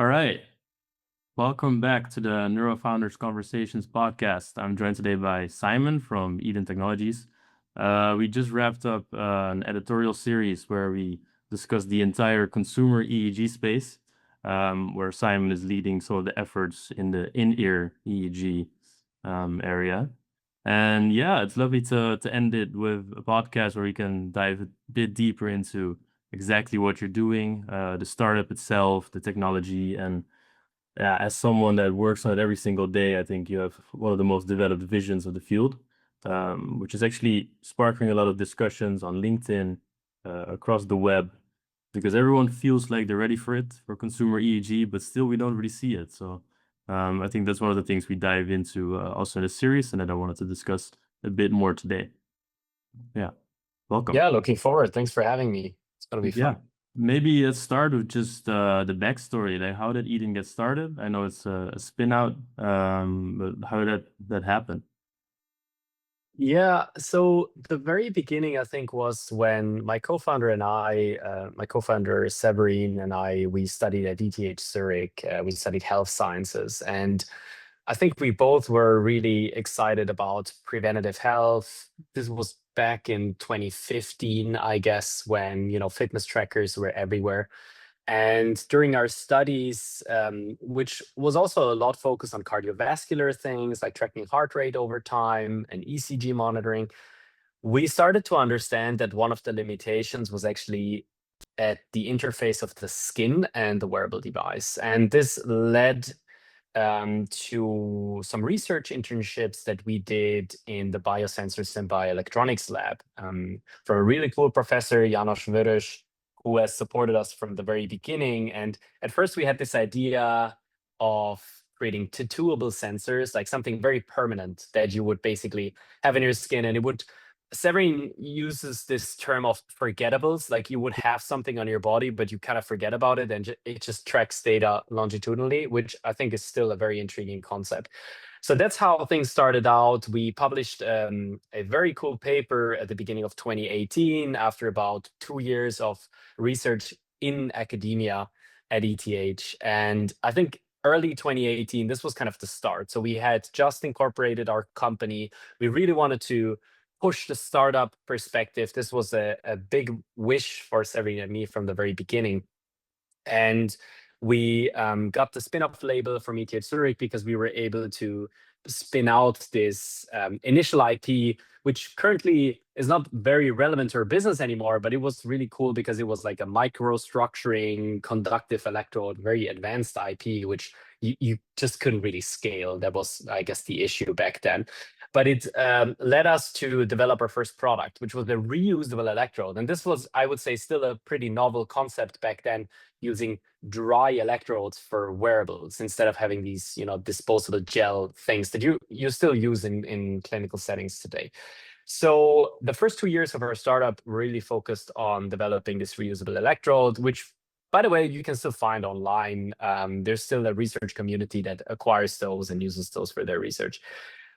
All right. Welcome back to the Neurofounders Conversations podcast. I'm joined today by Simon from IDUN Technologies. We just wrapped up an editorial series where we discussed the entire consumer EEG space, where Simon is leading some of the efforts in the in-ear EEG area. And yeah, it's lovely to end it with a podcast where we can dive a bit deeper into exactly what you're doing, the startup itself, the technology, and yeah, as someone that works on it every single day, I think you have one of the most developed visions of the field, which is actually sparking a lot of discussions on LinkedIn, across the web, because everyone feels like they're ready for it, for consumer EEG, but still we don't really see it. So I think that's one of the things we dive into also in the series, and that I wanted to discuss a bit more today. Yeah, welcome. Yeah, looking forward. Thanks for having me. It's gonna be Yeah. fun. Maybe let's start with just the backstory. Like, how did Eden get started? I know it's a spin out, but how did that happen? Yeah, so the very beginning, I think, was when my co-founder and I, my co-founder Severin and I, we studied at ETH Zurich. We studied health sciences, and I think we both were really excited about preventative health. This was back in 2015, I guess, when fitness trackers were everywhere. And during our studies, which was also a lot focused on cardiovascular things like tracking heart rate over time and ECG monitoring, we started to understand that one of the limitations was actually at the interface of the skin and the wearable device. And this led to some research internships that we did in the biosensors and bioelectronics lab from a really cool professor, János Vörös, who has supported us from the very beginning. And at first, we had this idea of creating tattooable sensors, like something very permanent that you would basically have in your skin, and it would. Severin uses this term of forgettables, like you would have something on your body, but you kind of forget about it, and it just tracks data longitudinally, which I think is still a very intriguing concept. So that's how things started out. We published a very cool paper at the beginning of 2018 after about 2 years of research in academia at ETH. And I think early 2018, this was kind of the start. So we had just incorporated our company. We really wanted to push the startup perspective. This was a big wish for Severin and me from the very beginning. And we got the spin-off label from ETH Zurich because we were able to spin out this initial IP, which currently is not very relevant to our business anymore, but it was really cool because it was like a microstructuring conductive electrode, very advanced IP, which you just couldn't really scale. That was, I guess, the issue back then. But it led us to develop our first product, which was the reusable electrode. And this was, I would say, still a pretty novel concept back then, using dry electrodes for wearables instead of having these, disposable gel things that you still use in clinical settings today. So the first 2 years of our startup really focused on developing this reusable electrode, which, by the way, you can still find online. There's still a research community that acquires those and uses those for their research.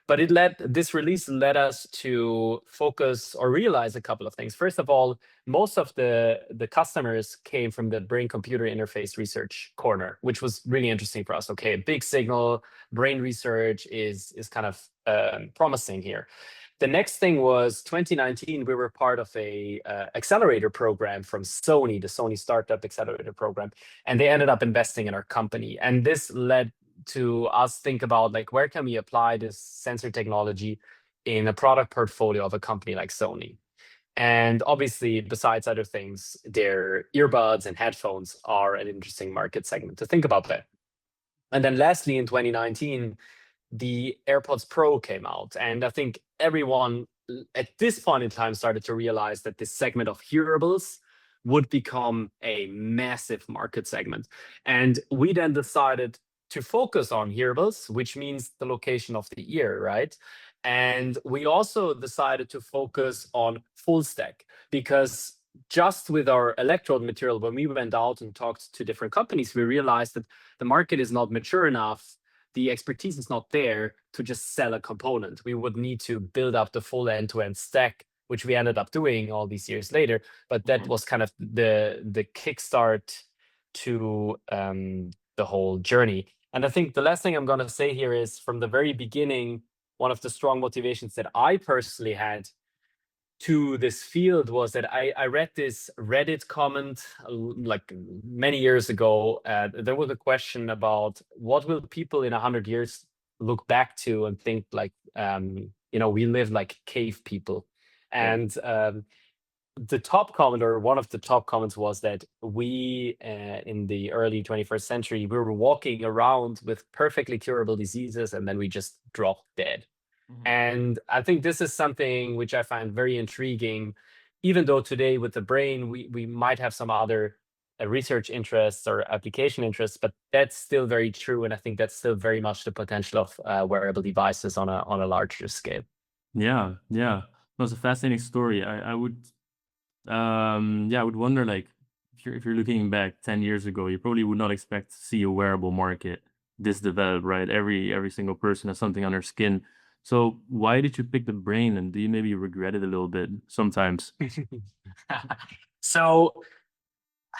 But this release led us to focus or realize a couple of things. First of all, most of the customers came from the brain-computer interface research corner, which was really interesting for us. Okay, big signal, brain research is kind of promising here. The next thing was 2019, we were part of a accelerator program from Sony, the Sony Startup Accelerator Program, and they ended up investing in our company. And this led to us think about, like, where can we apply this sensor technology in a product portfolio of a company like Sony? And obviously, besides other things, their earbuds and headphones are an interesting market segment to think about that. And then lastly, in 2019, the AirPods Pro came out. And I think everyone at this point in time started to realize that this segment of hearables would become a massive market segment. And we then decided to focus on hearables, which means the location of the ear, right? And we also decided to focus on full stack because just with our electrode material, when we went out and talked to different companies, we realized that the market is not mature enough. The expertise is not there to just sell a component. We would need to build up the full end-to-end stack, which we ended up doing all these years later. But that was kind of the kickstart to the whole journey. And I think the last thing I'm going to say here is, from the very beginning, one of the strong motivations that I personally had to this field was that I read this Reddit comment like many years ago. There was a question about what will people in 100 years look back to and think like, we live like cave people. And the top comment, or one of the top comments, was that we, in the early 21st century, we were walking around with perfectly curable diseases, and then we just dropped dead. And I think this is something which I find very intriguing, even though today with the brain, we might have some other research interests or application interests, but that's still very true. And I think that's still very much the potential of wearable devices on a larger scale. Yeah, yeah. It was a fascinating story. I would I would wonder, like, if you're looking back 10 years ago, you probably would not expect to see a wearable market this developed, right? Every single person has something on their skin. So why did you pick the brain, and do you maybe regret it a little bit sometimes? So,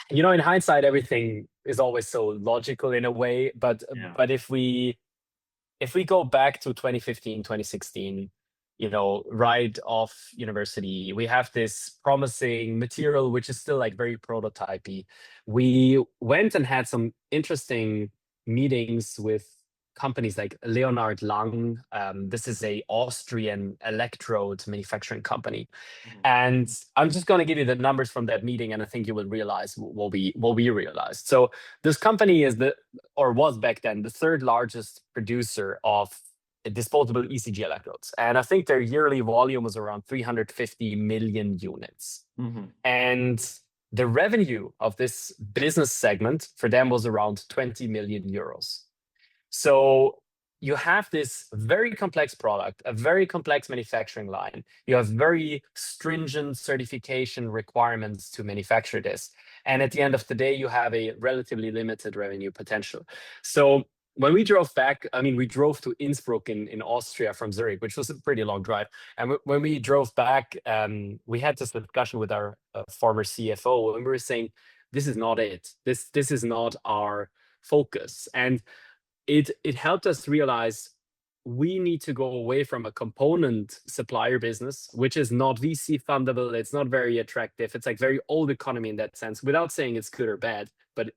in hindsight, everything is always so logical in a way, but Yeah. but if we go back to 2015, 2016, right off university, we have this promising material, which is still like very prototypey. We went and had some interesting meetings with companies like Leonhard Lang. This is a Austrian electrode manufacturing company. And I'm just going to give you the numbers from that meeting, and I think you will realize what we realized. So this company was back then the third largest producer of disposable ECG electrodes. And I think their yearly volume was around 350 million units. And the revenue of this business segment for them was around 20 million euros. So you have this very complex product, a very complex manufacturing line. You have very stringent certification requirements to manufacture this. And at the end of the day, you have a relatively limited revenue potential. So when we drove back, we drove to Innsbruck in Austria from Zurich, which was a pretty long drive. And when we drove back, we had this discussion with our former CFO, and we were saying, this is not it. This is not our focus. And it helped us realize we need to go away from a component supplier business, which is not VC fundable. It's not very attractive. It's like very old economy in that sense, without saying it's good or bad, but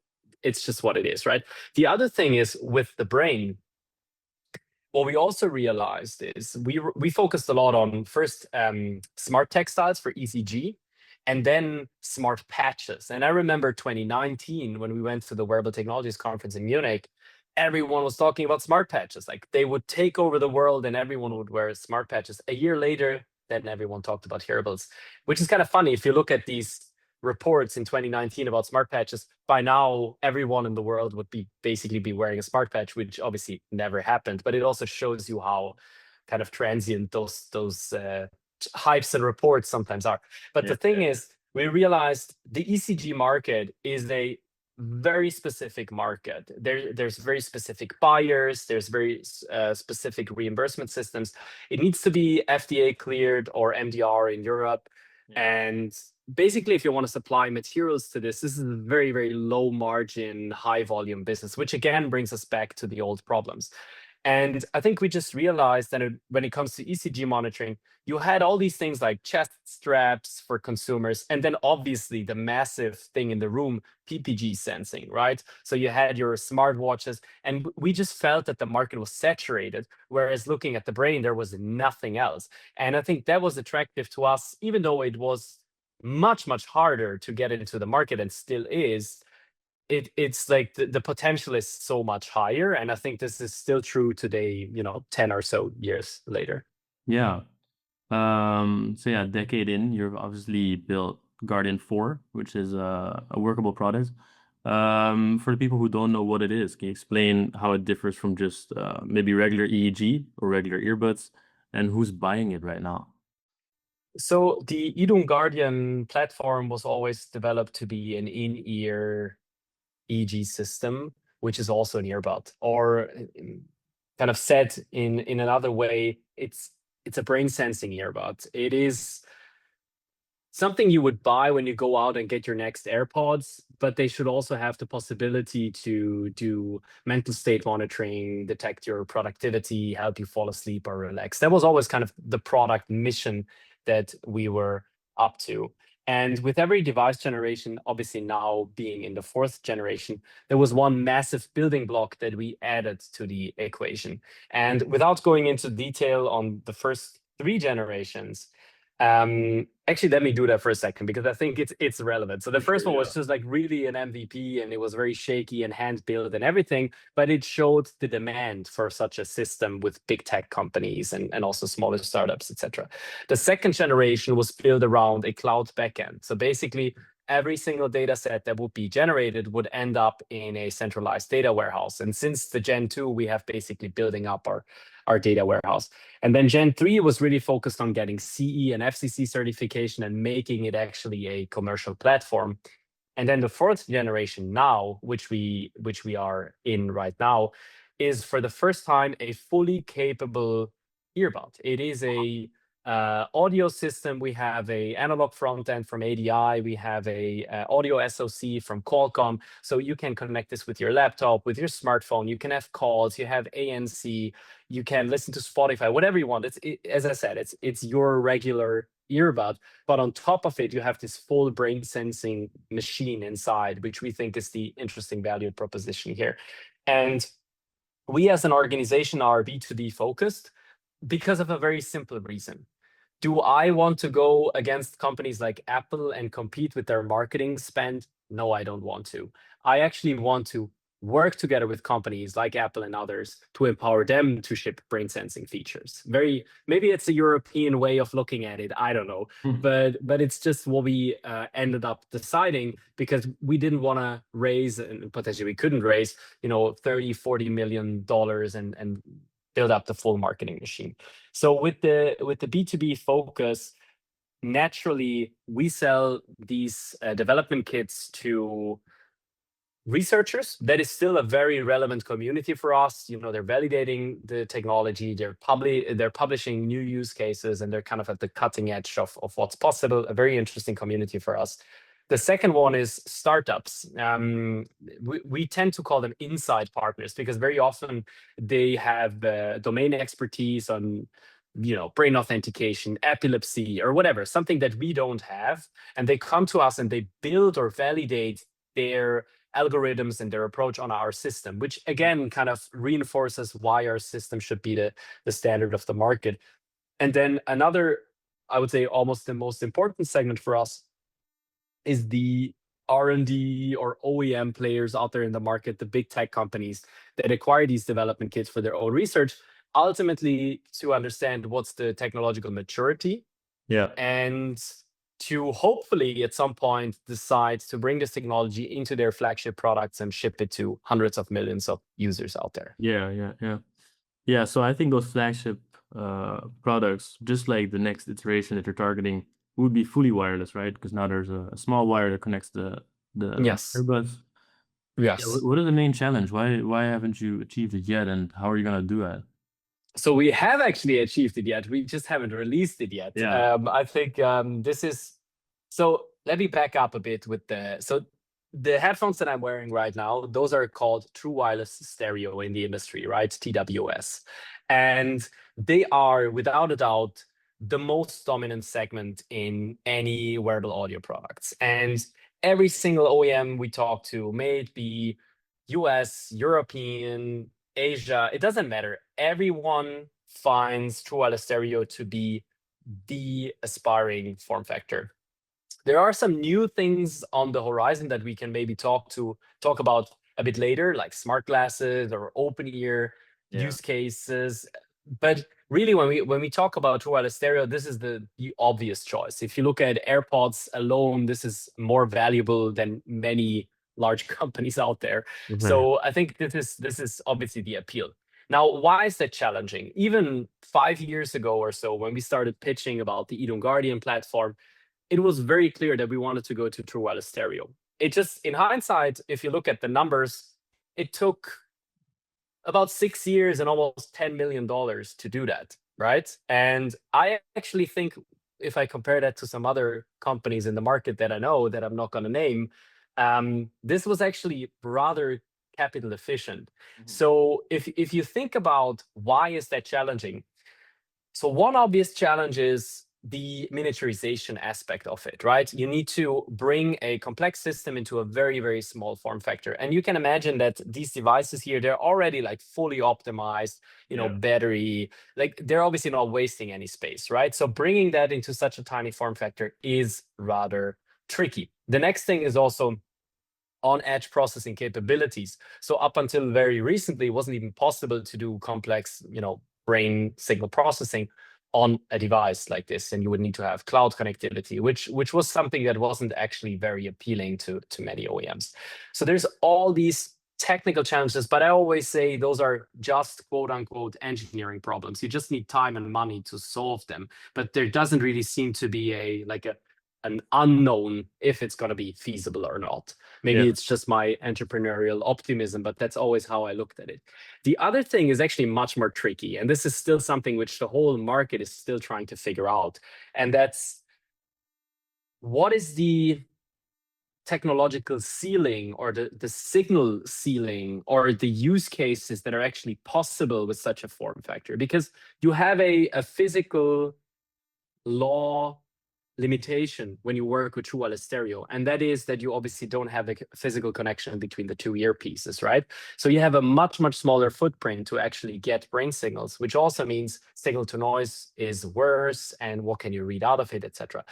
it's just what it is, right? The other thing is, with the brain, what we also realized is we focused a lot on first smart textiles for ECG, and then smart patches. And I remember 2019, when we went to the Wearable Technologies conference in Munich, everyone was talking about smart patches. Like, they would take over the world and everyone would wear smart patches. A year later, then everyone talked about hearables, which is kind of funny. If you look at these reports in 2019 about smart patches, by now everyone in the world would basically be wearing a smart patch, which obviously never happened. But it also shows you how kind of transient those hypes and reports sometimes are. But the thing is, we realized the ECG market is a very specific market. There's very specific buyers. There's very specific reimbursement systems. It needs to be FDA cleared or MDR in Europe. And basically, if you want to supply materials to this is a very, very low margin, high volume business, which again brings us back to the old problems. And I think we just realized that when it comes to ECG monitoring, you had all these things like chest straps for consumers, and then obviously the massive thing in the room, PPG sensing, right? So you had your smartwatches, and we just felt that the market was saturated, whereas looking at the brain, there was nothing else. And I think that was attractive to us, even though it was much, much harder to get into the market, and still is. It's like the potential is so much higher, and I think this is still true today, 10 or so years later. Yeah. So yeah, a decade in, you've obviously built Guardian 4, which is a workable product. For the people who don't know what it is, can you explain how it differs from just maybe regular EEG or regular earbuds, and who's buying it right now? So the IDUN Guardian platform was always developed to be an in-ear EEG system, which is also an earbud, or kind of said in another way, it's a brain sensing earbud. It is something you would buy when you go out and get your next AirPods, but they should also have the possibility to do mental state monitoring, detect your productivity, help you fall asleep or relax. That was always kind of the product mission that we were up to. And with every device generation, obviously now being in the fourth generation, there was one massive building block that we added to the equation. And without going into detail on the first three generations, actually, let me do that for a second because I think it's relevant. So the first one was just like really an MVP, and it was very shaky and hand built and everything, but it showed the demand for such a system with big tech companies and also smaller startups, etc. The second generation was built around a cloud backend. So basically, every single data set that would be generated would end up in a centralized data warehouse. And since the Gen 2, we have basically building up our data warehouse. And then Gen 3 was really focused on getting CE and FCC certification and making it actually a commercial platform. And then the fourth generation now, which we are in right now, is for the first time a fully capable earbud. It is a audio system. We have a analog front end from ADI. We have a audio SoC from Qualcomm. So you can connect this with your laptop, with your smartphone. You can have calls. You have ANC. You can listen to Spotify, whatever you want. As I said, it's your regular earbud, but on top of it, you have this full brain sensing machine inside, which we think is the interesting value proposition here. And we as an organization are B2B focused because of a very simple reason. Do I want to go against companies like Apple and compete with their marketing spend? No, I don't want to. I actually want to work together with companies like Apple and others to empower them to ship brain sensing features. Maybe it's a European way of looking at it. I don't know, but it's just what we ended up deciding because we didn't want to raise, and potentially we couldn't raise, $30-40 million and build up the full marketing machine. So with the B2B focus, naturally we sell these development kits to researchers. That is still a very relevant community for us. They're validating the technology, they're publishing new use cases, and they're kind of at the cutting edge of what's possible. A very interesting community for us. The second one is startups. We tend to call them inside partners because very often they have domain expertise on brain authentication, epilepsy, or whatever, something that we don't have. And they come to us and they build or validate their algorithms and their approach on our system, which again kind of reinforces why our system should be the standard of the market. And then another, I would say almost the most important segment for us is the R&D or OEM players out there in the market, the big tech companies that acquire these development kits for their own research, ultimately to understand what's the technological maturity. Yeah. And to hopefully at some point decide to bring this technology into their flagship products and ship it to hundreds of millions of users out there. Yeah. So I think those flagship products, just like the next iteration that you're targeting, would be fully wireless, right? Because now there's a small wire that connects the Yes. earbuds. Yes. Yeah, what is the main challenge? Why haven't you achieved it yet, and how are you gonna do that? So we have actually achieved it yet. We just haven't released it yet. Yeah. I think this is. So let me back up a bit with the headphones that I'm wearing right now. Those are called true wireless stereo in the industry, right? TWS, and they are without a doubt the most dominant segment in any wearable audio products. And every single OEM we talk to, may it be US, European, Asia, it doesn't matter. Everyone finds true wireless stereo to be the aspiring form factor. There are some new things on the horizon that we can maybe talk about a bit later, like smart glasses or open ear use cases. But really, when we talk about true wireless stereo, this is the obvious choice. If you look at AirPods alone, this is more valuable than many large companies out there. Okay. So I think this is obviously the appeal. Now, why is that challenging? Even 5 years ago or so, when we started pitching about the IDUN Guardian platform, it was very clear that we wanted to go to true wireless stereo. It just, in hindsight, if you look at the numbers, it took about 6 years and almost $10 million to do that, right? And I actually think if I compare that to some other companies in the market that I know that I'm not going to name, this was actually rather capital efficient. So if you think about why is that challenging? So one obvious challenge is the miniaturization aspect of it, right? You need to bring a complex system into a very, very small form factor. And you can imagine that these devices here, they're already like fully optimized, battery, like they're obviously not wasting any space, right? So bringing that into such a tiny form factor is rather tricky. The next thing is also on-edge processing capabilities. So up until very recently, it wasn't even possible to do complex, brain signal processing on a device like this, and you would need to have cloud connectivity, which was something that wasn't actually very appealing to many OEMs. So there's all these technical challenges, but I always say those are just quote unquote engineering problems. You just need time and money to solve them, but there doesn't really seem to be an unknown if it's going to be feasible or not. Maybe it's just my entrepreneurial optimism, but that's always how I looked at it. The other thing is actually much more tricky, and this is still something which the whole market is still trying to figure out. And that's, what is the technological ceiling or the signal ceiling or the use cases that are actually possible with such a form factor? Because you have a physical law limitation when you work with true wireless stereo, and that is that you obviously don't have a physical connection between the two earpieces, right? So you have a much smaller footprint to actually get brain signals, which also means signal to noise is worse, and what can you read out of it, etc.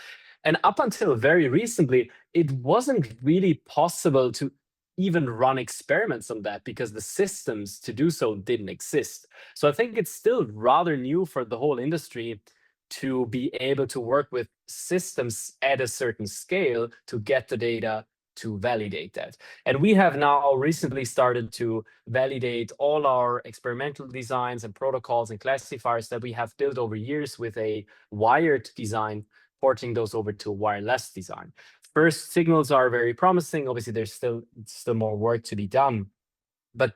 And up until very recently, it wasn't really possible to even run experiments on that because the systems to do so didn't exist. So I think it's still rather new for the whole industry to be able to work with systems at a certain scale to get the data to validate that. And we have now recently started to validate all our experimental designs and protocols and classifiers that we have built over years with a wired design, porting those over to a wireless design. First signals are very promising. Obviously, there's still more work to be done. But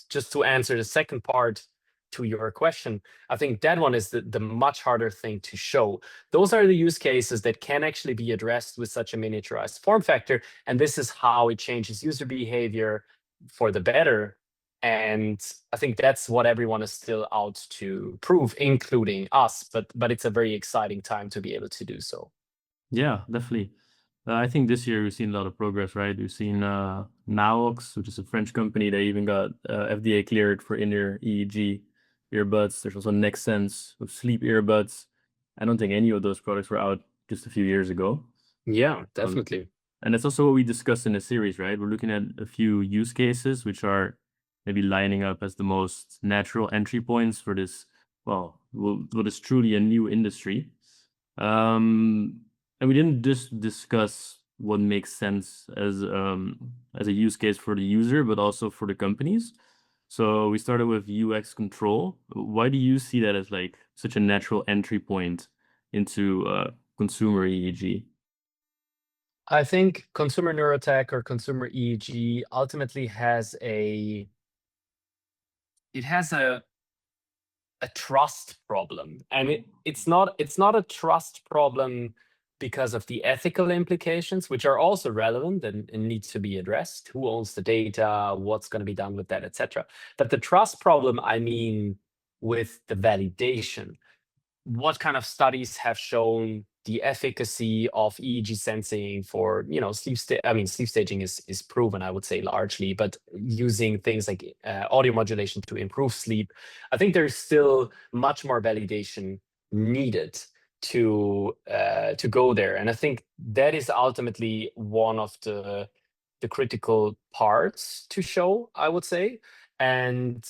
just to answer the second part to your question, I think that one is the much harder thing to show. Those are the use cases that can actually be addressed with such a miniaturized form factor, and this is how it changes user behavior for the better. And I think that's what everyone is still out to prove, including us, but it's a very exciting time to be able to do so. Yeah, definitely. I think this year we've seen a lot of progress, right? We've seen Naox, which is a French company. They even got FDA cleared for in-ear EEG earbuds. There's also NextSense with sleep earbuds. I don't think any of those products were out just a few years ago. Yeah, definitely. And that's also what we discussed in the series, right? We're looking at a few use cases which are maybe lining up as the most natural entry points for this, well, what is truly a new industry. And we didn't just discuss what makes sense as a use case for the user, but also for the companies. So we started with UX control. Why do you see that as like such a natural entry point into consumer EEG? I think consumer neurotech or consumer EEG ultimately has a trust problem, and it's not a trust problem because of the ethical implications, which are also relevant and need to be addressed. Who owns the data? What's going to be done with that, etc. But the trust problem, I mean, with the validation. What kind of studies have shown the efficacy of EEG sensing for, sleep staging is proven, I would say, largely, but using things like audio modulation to improve sleep, I think there's still much more validation needed to go there. And I think that is ultimately one of the critical parts to show, I would say. And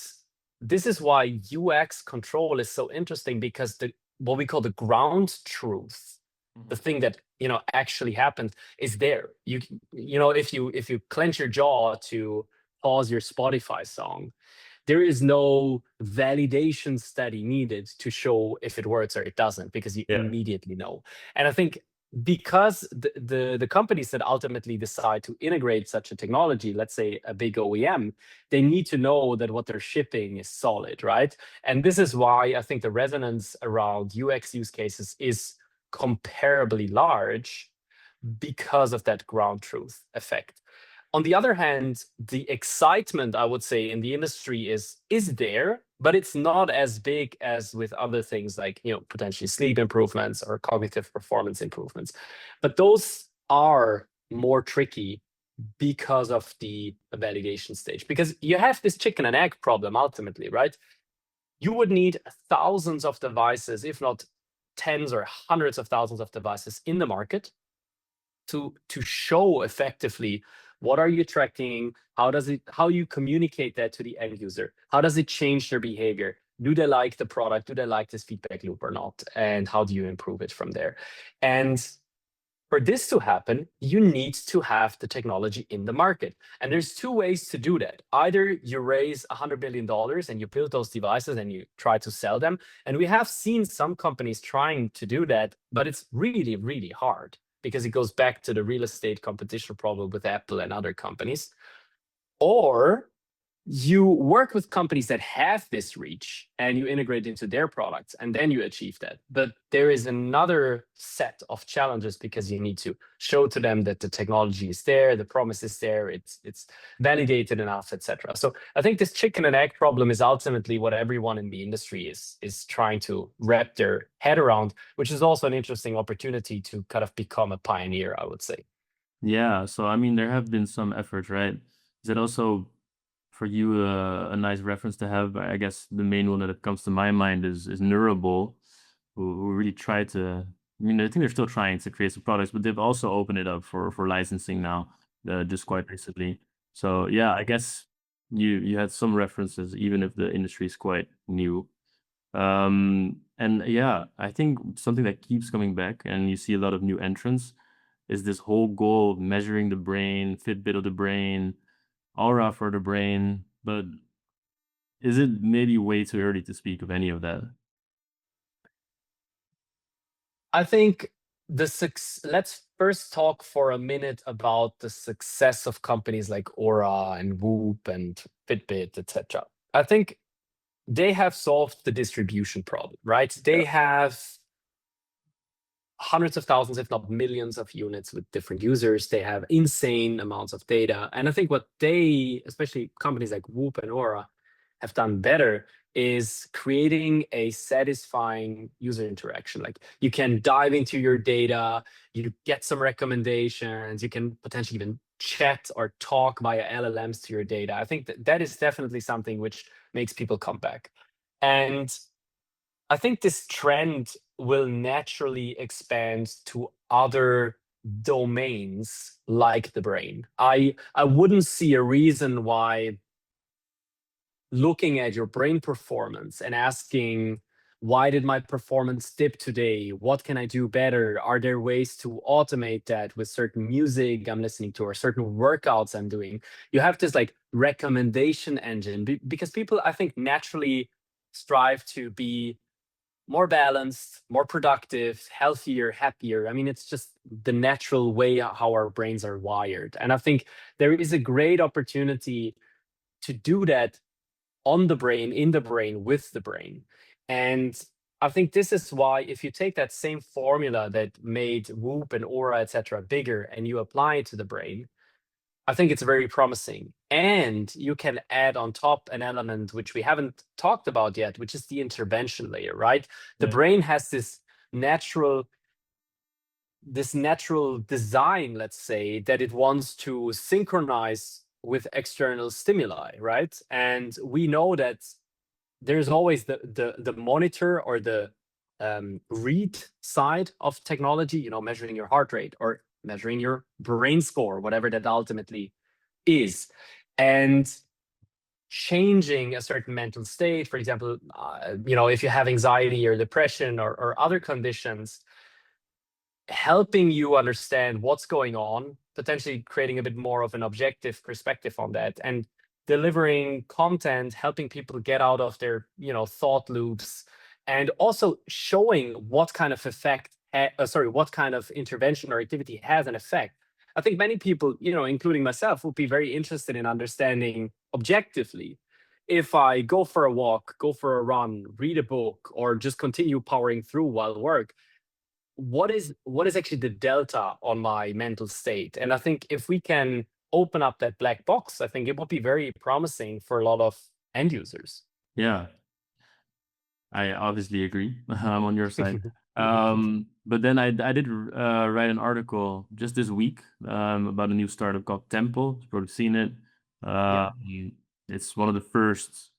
this is why UX control is so interesting, because what we call the ground truth, the thing that actually happens, is there. If you clench your jaw to pause your Spotify song, there is no validation study needed to show if it works or it doesn't, because you immediately know. And I think because the companies that ultimately decide to integrate such a technology, let's say a big OEM, they need to know that what they're shipping is solid, right? And this is why I think the resonance around UX use cases is comparably large because of that ground truth effect. On the other hand, the excitement, I would say, in the industry is there, but it's not as big as with other things like, potentially sleep improvements or cognitive performance improvements. But those are more tricky because of the validation stage, because you have this chicken and egg problem ultimately, right? You would need thousands of devices, if not tens or hundreds of thousands of devices in the market to show effectively what are you tracking, how you communicate that to the end user, how does it change their behavior, do they like the product, do they like this feedback loop or not, and how do you improve it from there. And for this to happen, you need to have the technology in the market. And there's two ways to do that. Either you raise $100 billion and you build those devices and you try to sell them. And we have seen some companies trying to do that, but it's really, really hard because it goes back to the real estate competition problem with Apple and other companies. Or you work with companies that have this reach and you integrate into their products, and then you achieve that. But there is another set of challenges because you need to show to them that the technology is there, the promise is there, it's validated enough, etc. So I think this chicken and egg problem is ultimately what everyone in the industry is trying to wrap their head around, which is also an interesting opportunity to kind of become a pioneer, I would say. Yeah, so I mean, there have been some efforts, right? Is it also for you a nice reference to have? I guess the main one that comes to my mind is Neurable, who really tried to. I mean, I think they're still trying to create some products, but they've also opened it up for licensing now, just quite recently. So yeah, I guess you had some references, even if the industry is quite new. And yeah, I think something that keeps coming back, and you see a lot of new entrants, is this whole goal of measuring the brain, Fitbit of the brain, aura for the brain. But is it maybe way too early to speak of any of that? I think let's first talk for a minute about the success of companies like Aura and Whoop and Fitbit, etc. I think they have solved the distribution problem, right? They have hundreds of thousands, if not millions of units with different users. They have insane amounts of data. And I think what they, especially companies like Whoop and Aura, have done better is creating a satisfying user interaction. Like you can dive into your data, you get some recommendations, you can potentially even chat or talk via LLMs to your data. I think that is definitely something which makes people come back. And I think this trend will naturally expand to other domains like the brain. I wouldn't see a reason why looking at your brain performance and asking, why did my performance dip today? What can I do better? Are there ways to automate that with certain music I'm listening to or certain workouts I'm doing? You have this like recommendation engine because people, I think, naturally strive to be more balanced, more productive, healthier, happier. I mean, it's just the natural way how our brains are wired. And I think there is a great opportunity to do that on the brain, in the brain, with the brain. And I think this is why if you take that same formula that made Whoop and Aura, etc., bigger and you apply it to the brain, I think it's very promising. And you can add on top an element which we haven't talked about yet, which is the intervention layer, right? The brain has this natural design, let's say, that it wants to synchronize with external stimuli, right? And we know that there's always the monitor or the read side of technology, measuring your heart rate or measuring your brain score, whatever that ultimately is. And changing a certain mental state, for example, if you have anxiety or depression or other conditions, helping you understand what's going on, potentially creating a bit more of an objective perspective on that, and delivering content, helping people get out of their, thought loops, and also showing what kind of what kind of intervention or activity has an effect. I think many people, including myself, would be very interested in understanding objectively if I go for a walk, go for a run, read a book, or just continue powering through while work, what is actually the delta on my mental state? And I think if we can open up that black box, I think it would be very promising for a lot of end users. Yeah, I obviously agree. I'm on your side. But then I did write an article just this week about a new startup called Temple. You've probably seen it. Yeah. It's one of the first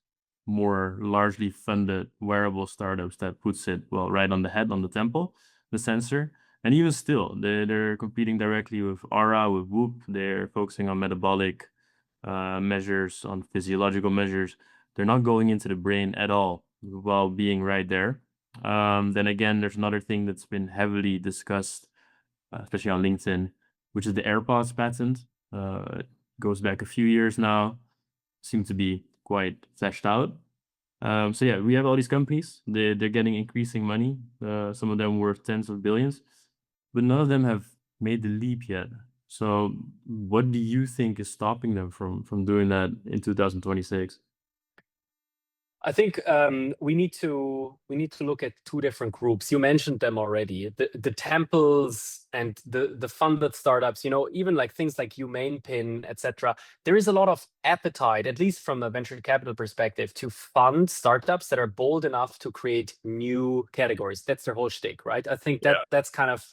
more largely funded wearable startups that puts it, well, right on the head, on the temple, the sensor. And even still, they're competing directly with Aura, with Whoop. They're focusing on metabolic measures, on physiological measures. They're not going into the brain at all while being right there. Then again, there's another thing that's been heavily discussed, especially on LinkedIn, which is the AirPods patent. It goes back a few years now, seem to be quite fleshed out. So yeah, we have all these companies. They're getting increasing money. Some of them worth tens of billions, but none of them have made the leap yet. So what do you think is stopping them from doing that in 2026? I think we need to look at two different groups. You mentioned them already. The temples and the funded startups. Even like things like Humane Pin, etc. There is a lot of appetite, at least from a venture capital perspective, to fund startups that are bold enough to create new categories. That's their whole shtick, right? I think that's kind of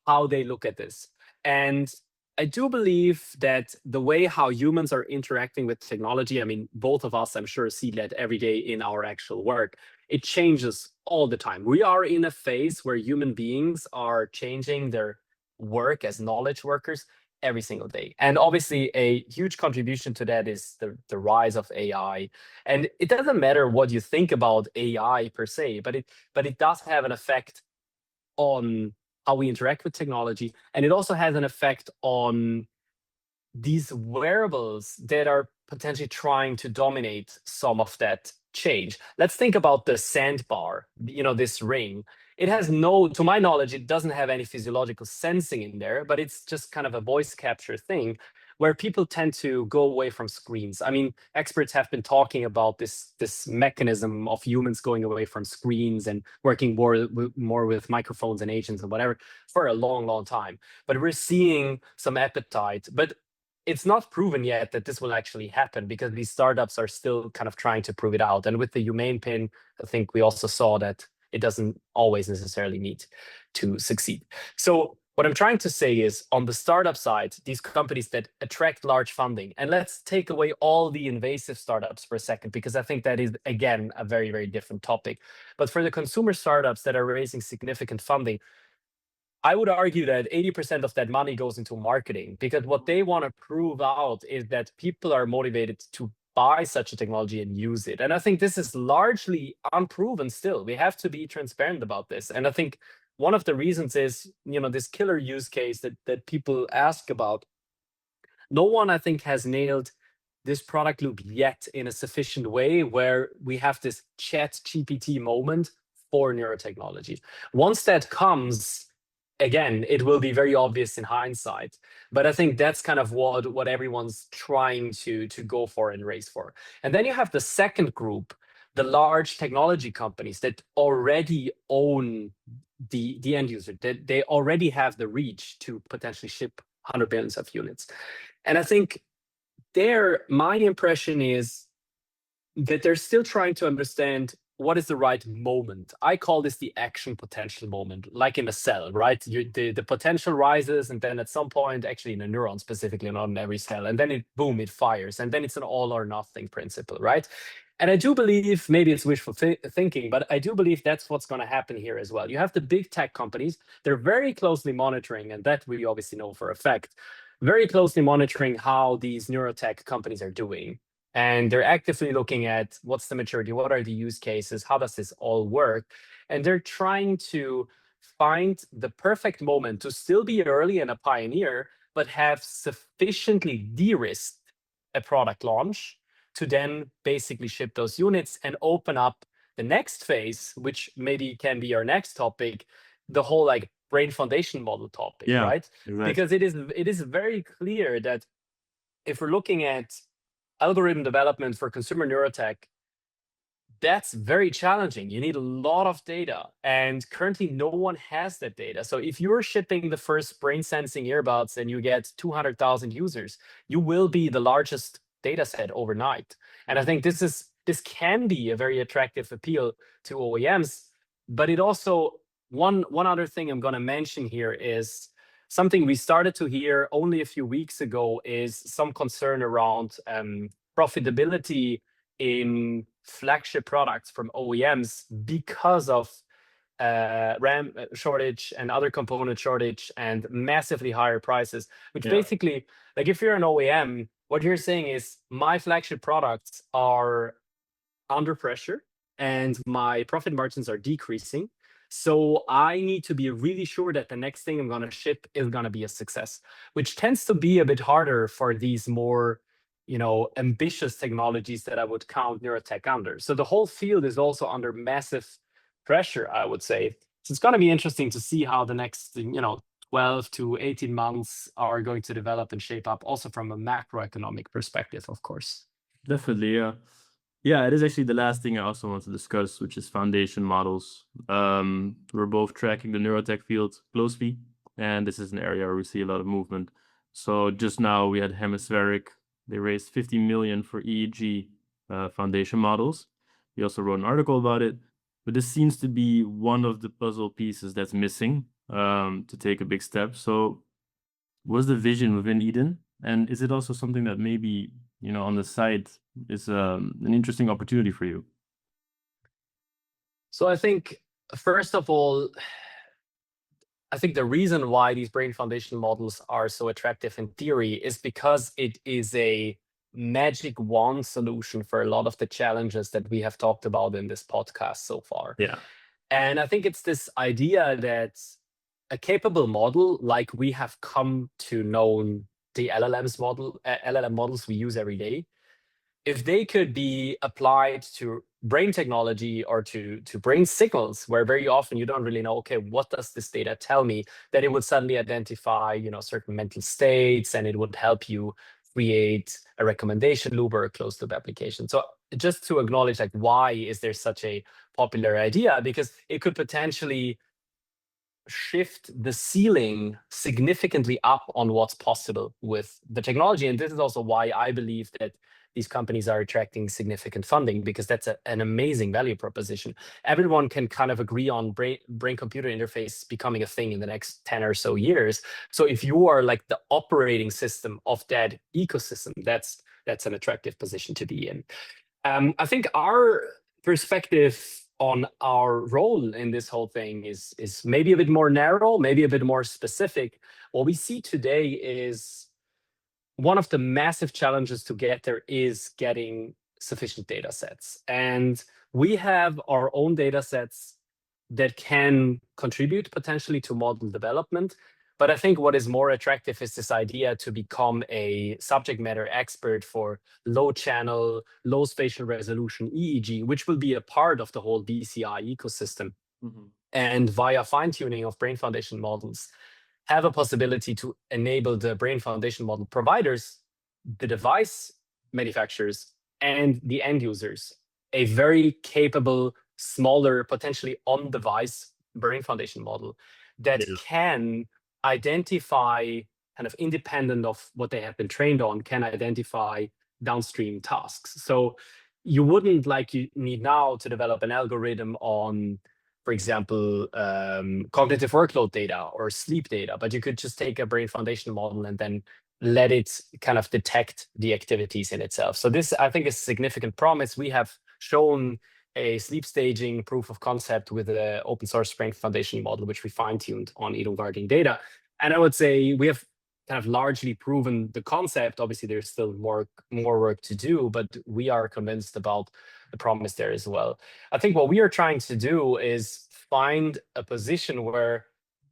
how they look at this. And I do believe that the way how humans are interacting with technology, I mean, both of us, I'm sure, see that every day in our actual work. It changes all the time. We are in a phase where human beings are changing their work as knowledge workers every single day. And obviously, a huge contribution to that is the rise of AI. And it doesn't matter what you think about AI per se, but it does have an effect on how we interact with technology. And it also has an effect on these wearables that are potentially trying to dominate some of that change. Let's think about the sandbar, this ring. It has to my knowledge, it doesn't have any physiological sensing in there, but it's just kind of a voice capture thing where people tend to go away from screens. I mean, experts have been talking about this mechanism of humans going away from screens and working more with microphones and agents and whatever for a long, long time. But we're seeing some appetite. But it's not proven yet that this will actually happen because these startups are still kind of trying to prove it out. And with the Humane Pin, I think we also saw that it doesn't always necessarily need to succeed. So what I'm trying to say is on the startup side, these companies that attract large funding, and let's take away all the invasive startups for a second, because I think that is, again, a very, very different topic. But for the consumer startups that are raising significant funding, I would argue that 80% of that money goes into marketing, because what they want to prove out is that people are motivated to buy such a technology and use it. And I think this is largely unproven still. We have to be transparent about this. And I think one of the reasons is, this killer use case that people ask about. No one, I think, has nailed this product loop yet in a sufficient way where we have this chat GPT moment for neurotechnology. Once that comes, again, it will be very obvious in hindsight. But I think that's kind of what everyone's trying to go for and race for. And then you have the second group, the large technology companies that already own the end user, that they already have the reach to potentially ship 100 billions of units. And I think my impression is that they're still trying to understand what is the right moment. I call this the action potential moment, like in a cell, right? The potential rises, and then at some point, actually in a neuron specifically, not in every cell, and then it fires, and then it's an all or nothing principle, right? And I do believe, maybe it's wishful thinking, but I do believe that's what's going to happen here as well. You have the big tech companies, they're very closely monitoring, and that we obviously know for a fact, very closely monitoring how these neurotech companies are doing. And they're actively looking at what's the maturity, what are the use cases, how does this all work? And they're trying to find the perfect moment to still be early and a pioneer, but have sufficiently de-risked a product launch to then basically ship those units and open up the next phase, which maybe can be our next topic, the whole like brain foundation model topic, Yeah, right? exactly. Because it is very clear that if we're looking at algorithm development for consumer neurotech, that's very challenging. You need a lot of data, and currently no one has that data. So if you're shipping the first brain sensing earbuds and you get 200,000 users, you will be the largest data set overnight. And I think this can be a very attractive appeal to OEMs, but it also, one other thing I'm going to mention here is something we started to hear only a few weeks ago, is some concern around profitability in flagship products from OEMs because of RAM shortage and other component shortage and massively higher prices, which basically, like if you're an OEM, what you're saying is my flagship products are under pressure and my profit margins are decreasing. So I need to be really sure that the next thing I'm going to ship is going to be a success, which tends to be a bit harder for these more, ambitious technologies that I would count neurotech under. So the whole field is also under massive pressure, I would say. So it's going to be interesting to see how the next, 12 to 18 months are going to develop and shape up, also from a macroeconomic perspective, of course. Definitely, yeah. Yeah, it is actually the last thing I also want to discuss, which is foundation models. We're both tracking the neurotech field closely, and this is an area where we see a lot of movement. So just now we had Hemispheric. They raised 50 million for EEG foundation models. We also wrote an article about it, but this seems to be one of the puzzle pieces that's missing to take a big step. So what's the vision within IDUN? And is it also something that maybe, on the side is an interesting opportunity for you? So I think, first of all, I think the reason why these brain foundation models are so attractive in theory is because it is a magic wand solution for a lot of the challenges that we have talked about in this podcast so far. Yeah. And I think it's this idea that a capable model, like we have come to know the LLM models we use every day, if they could be applied to brain technology or to brain signals, where very often you don't really know, okay, what does this data tell me, that it would suddenly identify, certain mental states, and it would help you create a recommendation loop or a closed loop application. So just to acknowledge, like, why is there such a popular idea? Because it could potentially shift the ceiling significantly up on what's possible with the technology. And this is also why I believe that these companies are attracting significant funding, because that's an amazing value proposition. Everyone can kind of agree on brain-computer interface becoming a thing in the next 10 or so years. So if you are like the operating system of that ecosystem, that's an attractive position to be in. I think our perspective on our role in this whole thing is maybe a bit more narrow, maybe a bit more specific. What we see today is one of the massive challenges to get there is getting sufficient data sets. And we have our own data sets that can contribute potentially to model development. But I think what is more attractive is this idea to become a subject matter expert for low channel, low spatial resolution EEG, which will be a part of the whole BCI ecosystem. Mm-hmm. And via fine-tuning of brain foundation models, have a possibility to enable the brain foundation model providers, the device manufacturers, and the end users a very capable, smaller, potentially on-device brain foundation model that can identify, kind of independent of what they have been trained on, can identify downstream tasks. So you wouldn't, like you need now, to develop an algorithm on, for example, cognitive workload data or sleep data, but you could just take a brain foundation model and then let it kind of detect the activities in itself. So this, I think, is a significant promise. We have shown a sleep staging proof of concept with an open source brain foundation model, which we fine-tuned on IDUN Guardian data. And I would say we have kind of largely proven the concept. Obviously, there's still more work to do, but we are convinced about the promise there as well. I think what we are trying to do is find a position where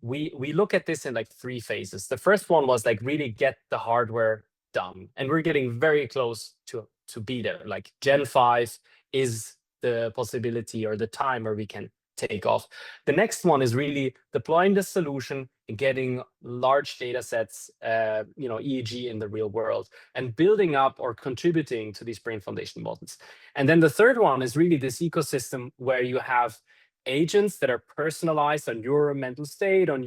we look at this in like 3 phases. The first one was like really get the hardware done, and we're getting very close to be there. Like Gen 5 is the possibility or the time where we can take off. The next one is really deploying the solution and getting large data sets, EEG in the real world, and building up or contributing to these brain foundation models. And then the third one is really this ecosystem where you have agents that are personalized on your mental state, on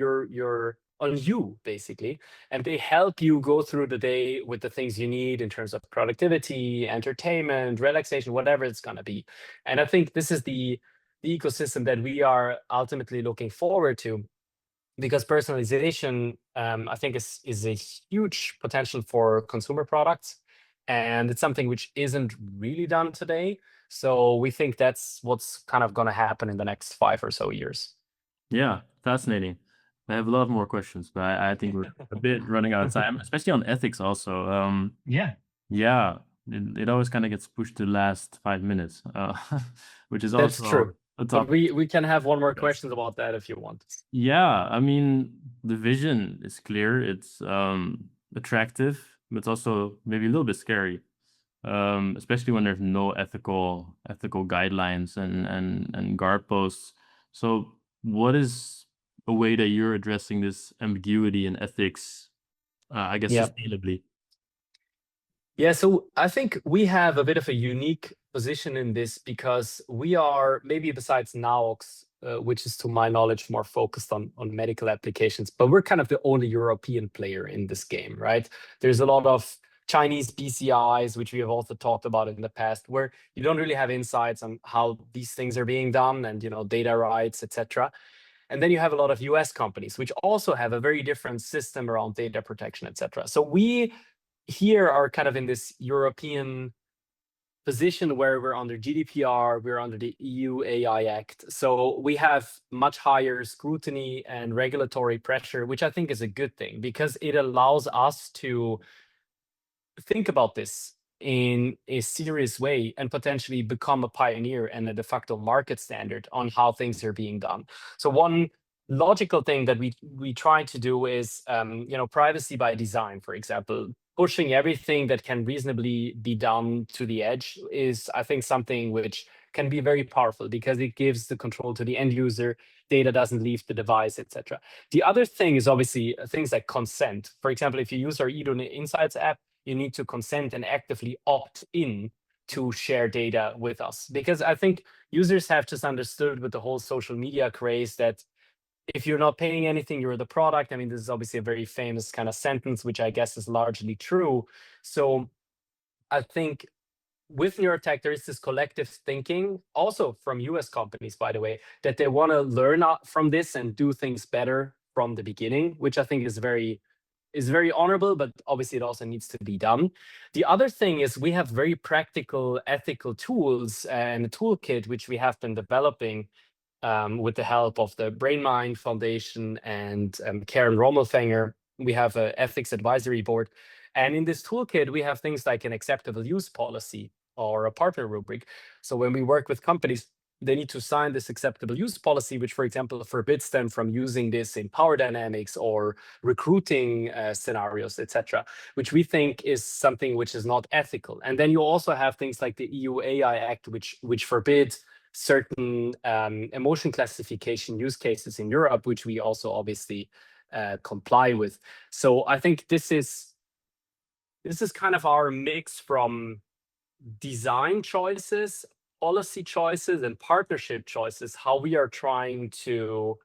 you basically, and they help you go through the day with the things you need in terms of productivity, entertainment, relaxation, whatever it's going to be. And I think this is the ecosystem that we are ultimately looking forward to, because personalization, I think, is a huge potential for consumer products, and it's something which isn't really done today. So we think that's what's kind of going to happen in the next 5 or so years. Yeah, fascinating. I have a lot more questions, but I think we're a bit running out of time, especially on ethics also. Yeah. It always kind of gets pushed to the last 5 minutes, which is That's also true. a But topic. we can have one more question about that if you want. Yeah, I mean, the vision is clear. It's attractive, but it's also maybe a little bit scary, especially when there's no ethical guidelines and guard posts. So, what is a way that you're addressing this ambiguity in ethics, I guess, Yeah. sustainably? Yeah, so I think we have a bit of a unique position in this, because we are, maybe besides Naox, which is to my knowledge more focused on medical applications, but we're kind of the only European player in this game, right? There's a lot of Chinese BCIs, which we have also talked about in the past, where you don't really have insights on how these things are being done and, data rights, etc. And then you have a lot of US companies, which also have a very different system around data protection, etc. So we here are kind of in this European position where we're under GDPR, we're under the EU AI Act. So we have much higher scrutiny and regulatory pressure, which I think is a good thing, because it allows us to think about this in a serious way and potentially become a pioneer and a de facto market standard on how things are being done. So one logical thing that we try to do is, privacy by design, for example. Pushing everything that can reasonably be done to the edge is, I think, something which can be very powerful, because it gives the control to the end user. Data doesn't leave the device, etc. The other thing is obviously things like consent. For example, if you use our IDUN Insights app, you need to consent and actively opt in to share data with us. Because I think users have just understood with the whole social media craze that if you're not paying anything, you're the product. I mean, this is obviously a very famous kind of sentence, which I guess is largely true. So I think with neurotech, there is this collective thinking, also from US companies, by the way, that they want to learn from this and do things better from the beginning, which I think is very honorable, but obviously it also needs to be done. The other thing is we have very practical ethical tools and a toolkit, which we have been developing with the help of the Brain Mind Foundation and Karen Rommelfenger. We have an ethics advisory board. And in this toolkit, we have things like an acceptable use policy or a partner rubric. So when we work with companies, they need to sign this acceptable use policy, which, for example, forbids them from using this in power dynamics or recruiting scenarios, etc., which we think is something which is not ethical. And then you also have things like the EU AI Act, which forbids certain emotion classification use cases in Europe, which we also obviously comply with. So I think this is kind of our mix from design choices, policy choices, and partnership choices, how we are trying to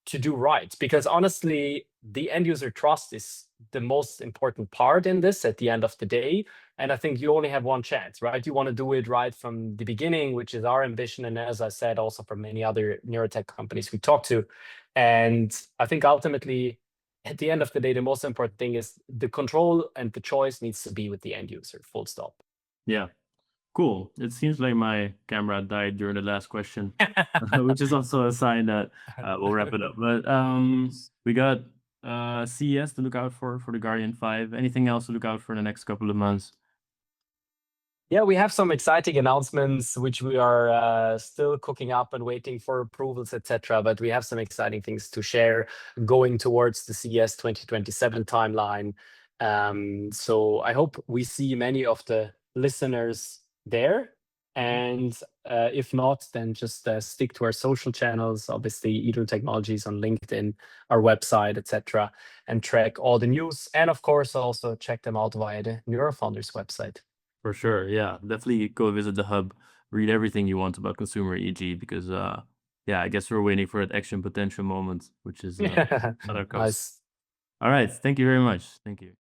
do right. Because honestly, the end user trust is the most important part in this at the end of the day. And I think you only have one chance, right? You want to do it right from the beginning, which is our ambition. And as I said, also for many other neurotech companies we talk to. And I think ultimately, at the end of the day, the most important thing is the control and the choice needs to be with the end user, full stop. Yeah, cool. It seems like my camera died during the last question, which is also a sign that we'll wrap it up. But we got CES to look out for the Guardian 5. Anything else to look out for in the next couple of months? Yeah, we have some exciting announcements, which we are still cooking up and waiting for approvals, etc. But we have some exciting things to share going towards the CES 2027 timeline. So I hope we see many of the listeners there. And if not, then just stick to our social channels, obviously IDUN Technologies on LinkedIn, our website, etc., and track all the news. And of course, also check them out via the Neurofounders website. For sure. Yeah. Definitely go visit the hub, read everything you want about consumer EEG because yeah, I guess we're waiting for that action potential moment, which is other comes. Nice. All right. Thank you very much. Thank you.